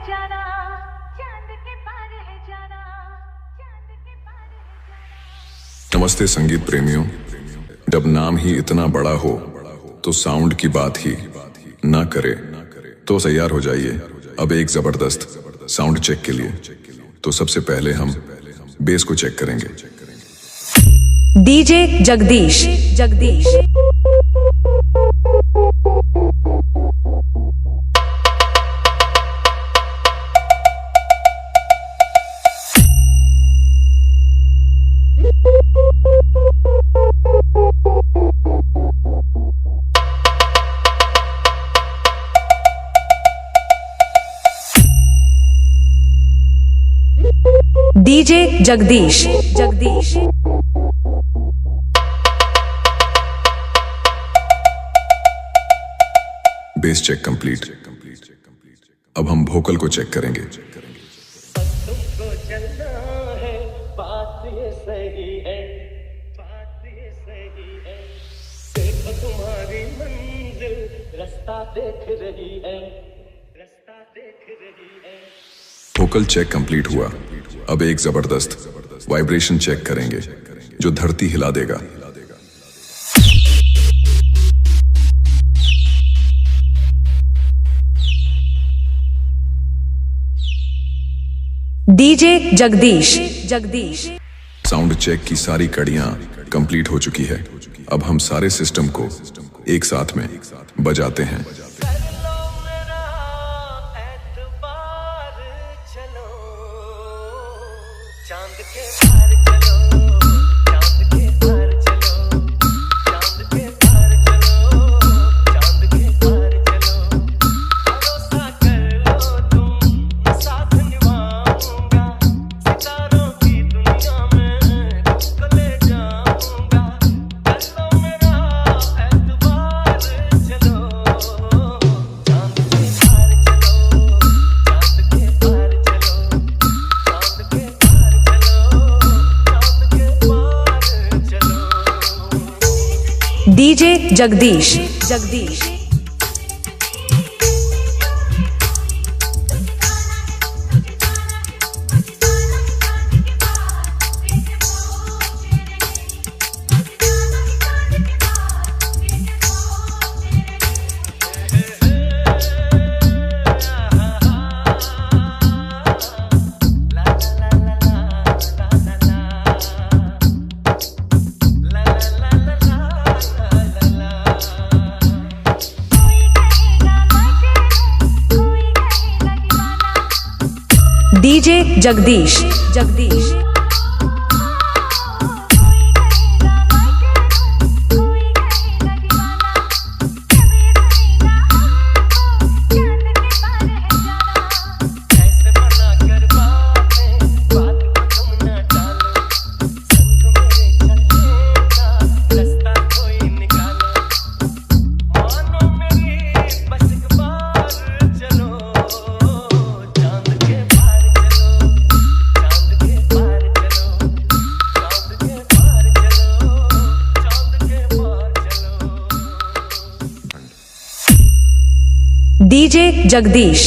जाना, चांद के पार है जाना, चांद के पार है जाना। नमस्ते संगीत प्रेमियों, जब नाम ही इतना बड़ा हो तो साउंड की बात ही ना करे तो तैयार हो जाइए अब एक जबरदस्त साउंड चेक के लिए। तो सबसे पहले हम बेस को चेक करेंगे। DJ Jagdish DJ Jagdish bass check complete. अब हम वोकल को चेक करेंगे। तुमको चलना है, बात ये सही है, बात ये सही है। देखो तुम्हारी मंजिल रास्ता देख रही है, रास्ता देख रही है। वोकल चेक कंप्लीट हुआ। अब एक जबरदस्त वाइब्रेशन चेक करेंगे जो धरती हिला देगा। डीजे जगदीश साउंड चेक की सारी कड़ियां कंप्लीट हो चुकी है। अब हम सारे सिस्टम को एक साथ में बजाते हैं। कर लो मेरा एतबार, चलो चांद के पार चलो, चांद के पार चलो, चांद के पार चलो, चांद के पार चलो। भरोसा कर लो तुम, साथ निभाऊंगा, सितारों की दुनिया में तुमको ले जाऊंगा। कर लो मेरा एतबार, चलो चांद के पार चलो, चांद के पार चलो, चांद के पार चलो, चांद के पार चलो। डीजे जगदीश डीजे जगदीश ऐसे बना कर बातें, बात को तुम न टालो, संग मेरे चलने का रास्ता कोई निकालो। मानो मेरी बस एक बार, चलो चांद के पार चलो, चांद के पार चलो, चांद के पार चलो, चांद के पार चलो। डीजे जगदीश